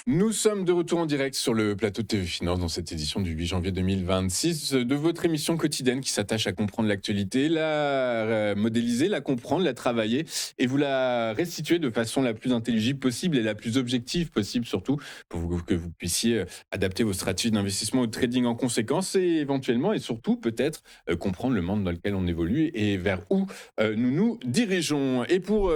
Nous sommes de retour en direct sur le plateau de TV Finance dans cette édition du 8 janvier 2026 de votre émission quotidienne qui s'attache à comprendre l'actualité, la modéliser, la comprendre, la travailler et vous la restituer de façon la plus intelligible possible et la plus objective possible surtout pour que vous puissiez adapter vos stratégies d'investissement ou de trading en conséquence et éventuellement et surtout peut-être comprendre le monde dans lequel on évolue et vers où nous nous dirigeons. Et pour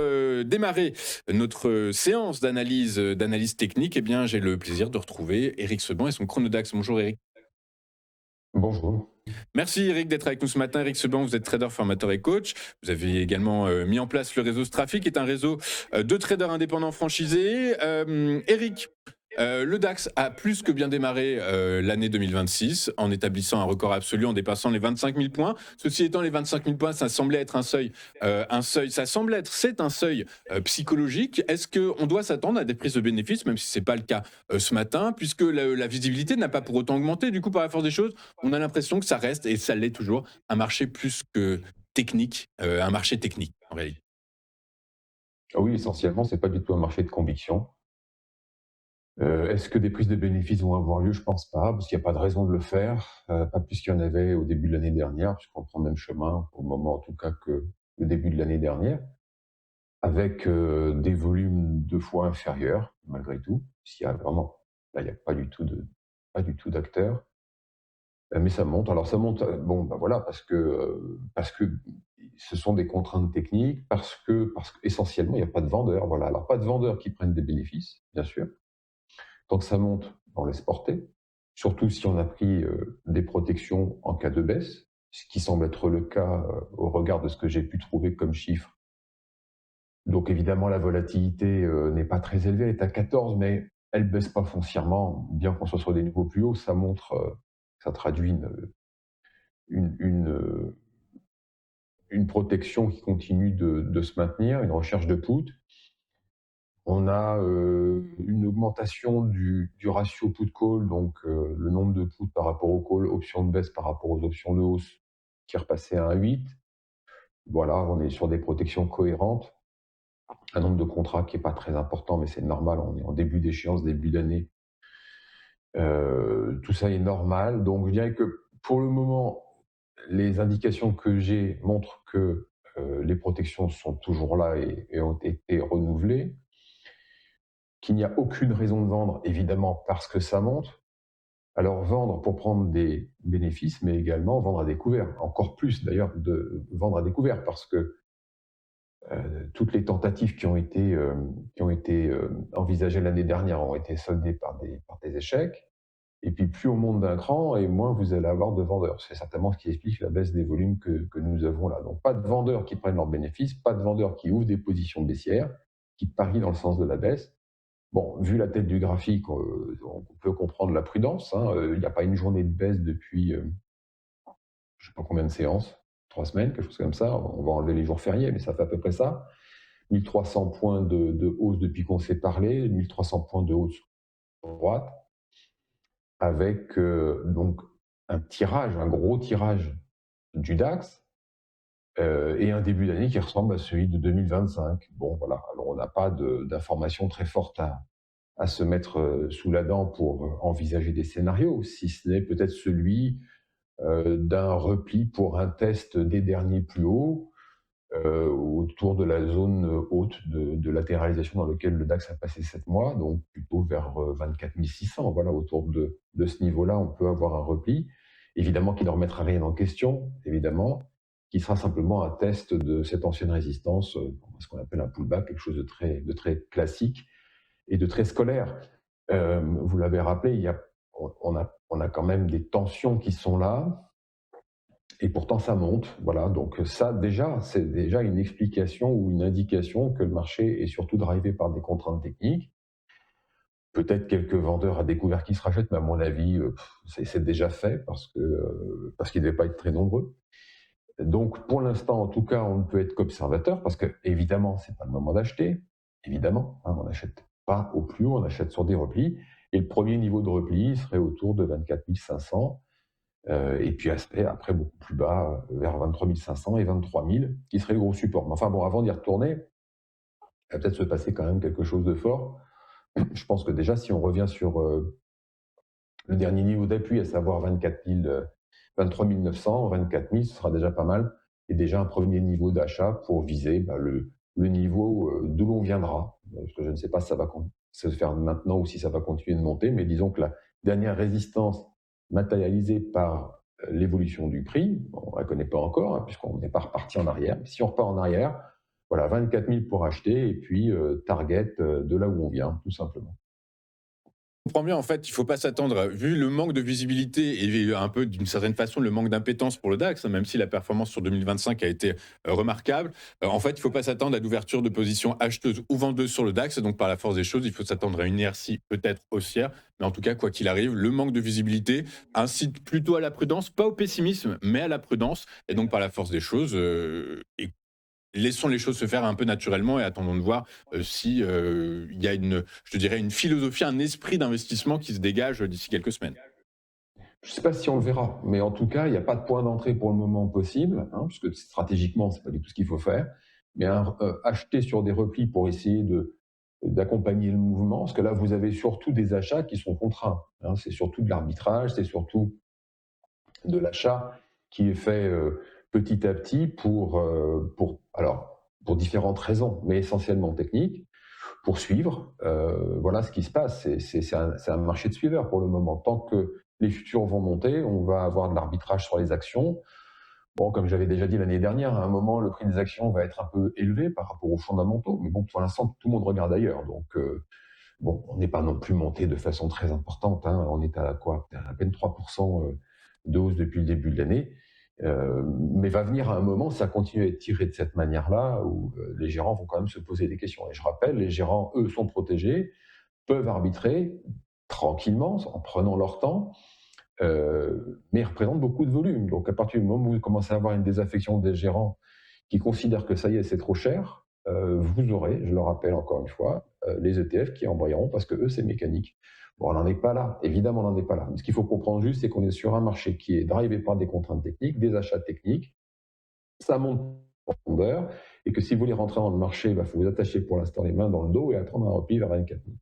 démarrer notre séance d'analyse technique, eh bien, j'ai le plaisir de retrouver Eric Seban et son Chronodax. Bonjour Eric. Bonjour. Merci Eric d'être avec nous ce matin. Eric Seban, vous êtes trader, formateur et coach. Vous avez également mis en place le réseau Strafic, qui est un réseau de traders indépendants franchisés. Eric, le DAX a plus que bien démarré l'année 2026 en établissant un record absolu en dépassant les 25 000 points. Ceci étant, les 25 000 points, ça semblait être c'est un seuil psychologique. Est-ce qu'on doit s'attendre à des prises de bénéfices, même si ce n'est pas le cas ce matin, puisque la visibilité n'a pas pour autant augmenté. Du coup, par la force des choses, on a l'impression que ça reste, et ça l'est toujours, un marché plus que technique, un marché technique en réalité. Ah oui, essentiellement, c'est pas du tout un marché de conviction. Est-ce que des prises de bénéfices vont avoir lieu? Je pense pas, parce qu'il y a pas de raison de le faire, pas plus qu'il y en avait au début de l'année dernière, puisqu'on prend le même chemin, au moment en tout cas que le début de l'année dernière, avec, des volumes 2 fois inférieurs malgré tout. S'il y a vraiment là, il y a pas du tout d'acteurs, mais ça monte. Alors ça monte, bon, bah, voilà, parce que ce sont des contraintes techniques, parce qu'essentiellement, il y a pas de vendeurs, voilà. Alors pas de vendeurs qui prennent des bénéfices, bien sûr. Tant que ça monte, on laisse porter, surtout si on a pris des protections en cas de baisse, ce qui semble être le cas au regard de ce que j'ai pu trouver comme chiffre. Donc évidemment, la volatilité n'est pas très élevée, elle est à 14, mais elle ne baisse pas foncièrement, bien qu'on soit sur des niveaux plus hauts, ça montre, ça traduit une, une, euh, une protection qui continue de se maintenir, une recherche de put. On a une augmentation du ratio put-call, donc le nombre de puts par rapport aux calls, options de baisse par rapport aux options de hausse, qui est repassé à 1,8. Voilà, on est sur des protections cohérentes. Un nombre de contrats qui n'est pas très important, mais c'est normal, on est en début d'échéance, début d'année. Tout ça est normal. Donc je dirais que pour le moment, les indications que j'ai montrent que les protections sont toujours là et ont été renouvelées, qu'il n'y a aucune raison de vendre, évidemment, parce que ça monte. Alors vendre pour prendre des bénéfices, mais également vendre à découvert. Encore plus d'ailleurs de vendre à découvert, parce que toutes les tentatives qui ont été envisagées l'année dernière ont été soldées par des échecs. Et puis plus on monte d'un cran, et moins vous allez avoir de vendeurs. C'est certainement ce qui explique la baisse des volumes que nous avons là. Donc pas de vendeurs qui prennent leurs bénéfices, pas de vendeurs qui ouvrent des positions baissières, qui parient dans le sens de la baisse. Bon, vu la tête du graphique, on peut comprendre la prudence, hein. Il n'y a pas une journée de baisse depuis, je ne sais pas combien de séances, 3 semaines, quelque chose comme ça. On va enlever les jours fériés, mais ça fait à peu près ça. 1300 points de hausse depuis qu'on s'est parlé, 1300 points de hausse à droite, avec donc un tirage, un gros tirage du DAX, et un début d'année qui ressemble à celui de 2025. Bon, voilà. Alors, on n'a pas d'informations très fortes à se mettre sous la dent pour envisager des scénarios, si ce n'est peut-être celui d'un repli pour un test des derniers plus hauts, autour de la zone haute de latéralisation dans laquelle le DAX a passé 7 mois, donc plutôt vers 24 600. Voilà, autour de ce niveau-là, on peut avoir un repli. Évidemment qui ne remettra rien en question, évidemment, qui sera simplement un test de cette ancienne résistance, ce qu'on appelle un pullback, quelque chose de très classique et de très scolaire. Vous l'avez rappelé, on a quand même des tensions qui sont là, et pourtant ça monte. Voilà, donc ça déjà, c'est déjà une explication ou une indication que le marché est surtout drivé par des contraintes techniques. Peut-être quelques vendeurs à découvert qui se rachètent, mais à mon avis, c'est déjà fait parce qu'ils ne devaient pas être très nombreux. Donc pour l'instant, en tout cas, on ne peut être qu'observateur parce que évidemment, c'est pas le moment d'acheter. Évidemment, hein, on n'achète pas au plus haut, on achète sur des replis. Et le premier niveau de repli serait autour de 24 500. Et puis après beaucoup plus bas, vers 23 500 et 23 000, qui serait le gros support. Mais enfin bon, avant d'y retourner, il va peut-être se passer quand même quelque chose de fort. Je pense que déjà, si on revient sur le dernier niveau d'appui, à savoir 24 000, 23 900, 24 000, ce sera déjà pas mal. Et déjà un premier niveau d'achat pour viser le niveau d'où l'on viendra. Parce que je ne sais pas si ça va se faire maintenant ou si ça va continuer de monter, mais disons que la dernière résistance matérialisée par l'évolution du prix, on ne la connaît pas encore, hein, puisqu'on n'est pas reparti en arrière. Si on repart en arrière, voilà, 24 000 pour acheter et puis target de là où on vient, tout simplement. Comprends bien, en fait, il ne faut pas s'attendre, vu le manque de visibilité et un peu d'une certaine façon le manque d'impétence pour le DAX, hein, même si la performance sur 2025 a été remarquable. En fait, il ne faut pas s'attendre à d'ouverture de position acheteuse ou vendeuse sur le DAX. Et donc, par la force des choses, il faut s'attendre à une inertie peut-être haussière. Mais en tout cas, quoi qu'il arrive, le manque de visibilité incite plutôt à la prudence, pas au pessimisme, mais à la prudence. Et donc, par la force des choses, laissons les choses se faire un peu naturellement et attendons de voir si il y a je te dirais, une philosophie, un esprit d'investissement qui se dégage d'ici quelques semaines. Je ne sais pas si on le verra, mais en tout cas, il n'y a pas de point d'entrée pour le moment possible, hein, puisque stratégiquement, c'est pas du tout ce qu'il faut faire. Mais acheter sur des replis pour essayer d'accompagner le mouvement, parce que là, vous avez surtout des achats qui sont contraints, hein. C'est surtout de l'arbitrage, c'est surtout de l'achat qui est fait petit à petit pour différentes raisons, mais essentiellement techniques, pour suivre. Voilà ce qui se passe. C'est un marché de suiveurs pour le moment. Tant que les futurs vont monter, on va avoir de l'arbitrage sur les actions. Bon, comme j'avais déjà dit l'année dernière, à un moment, le prix des actions va être un peu élevé par rapport aux fondamentaux. Mais bon, pour l'instant, tout le monde regarde ailleurs. Donc, bon, on n'est pas non plus monté de façon très importante, hein. On est à quoi? À peine 3% de hausse depuis le début de l'année. Mais va venir un moment, ça continue à être tiré de cette manière-là, où les gérants vont quand même se poser des questions. Et je rappelle, les gérants, eux, sont protégés, peuvent arbitrer tranquillement, en prenant leur temps, mais ils représentent beaucoup de volume. Donc à partir du moment où vous commencez à avoir une désaffection des gérants qui considèrent que ça y est, c'est trop cher, vous aurez, je le rappelle encore une fois, les ETF qui embrayeront parce que eux, c'est mécanique. Bon, on n'en est pas là, évidemment, on n'en est pas là. Mais ce qu'il faut comprendre juste, c'est qu'on est sur un marché qui est drivé par des contraintes techniques, des achats techniques, ça monte en profondeur, et que si vous voulez rentrer dans le marché, il faut vous attacher pour l'instant les mains dans le dos et attendre un repli vers 24 000.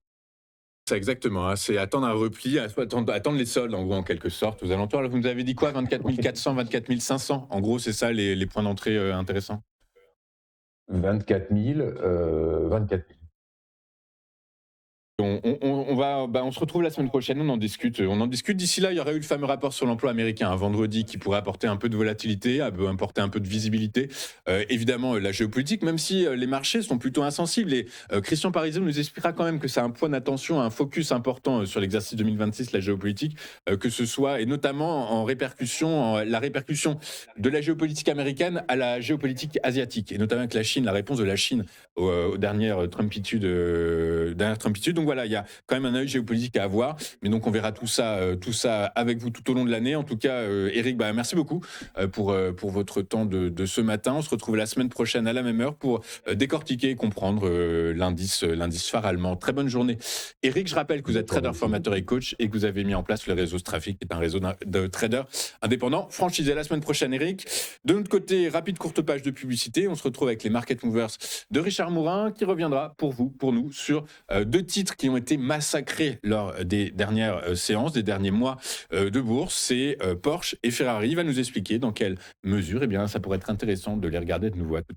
C'est exactement, hein, c'est attendre un repli, attendre les soldes, en gros, en quelque sorte, aux alentours. Alors, vous nous avez dit quoi? 24 400, 24 500. En gros, c'est ça les points d'entrée intéressants. 24 000, 24 000. On se retrouve la semaine prochaine, on en discute. On en discute. D'ici là, il y aurait eu le fameux rapport sur l'emploi américain un vendredi qui pourrait apporter un peu de volatilité, apporter un peu de visibilité. Évidemment, la géopolitique, même si les marchés sont plutôt insensibles. Et Christian Parizeau nous expliquera quand même que c'est un point d'attention, un focus important sur l'exercice 2026, la géopolitique, que ce soit, et notamment la répercussion de la géopolitique américaine à la géopolitique asiatique, et notamment avec la Chine, la réponse de la Chine aux dernières Trumpitudes. Donc voilà, il y a quand même un œil géopolitique à avoir. Mais donc on verra tout ça avec vous tout au long de l'année. En tout cas, Eric, merci beaucoup pour votre temps de ce matin. On se retrouve la semaine prochaine à la même heure pour décortiquer et comprendre l'indice phare allemand. Très bonne journée. Eric, je rappelle que vous êtes trader, formateur et coach et que vous avez mis en place le réseau Strafic, qui est un réseau de traders indépendants franchisés. La semaine prochaine, Eric. De notre côté, rapide courte page de publicité. On se retrouve avec les Market Movers de Richard Mourin qui reviendra pour nous sur deux titres qui ont été massacrés lors des dernières séances, des derniers mois de bourse. C'est Porsche et Ferrari. Il va nous expliquer dans quelle mesure ça pourrait être intéressant de les regarder de nouveau. À tout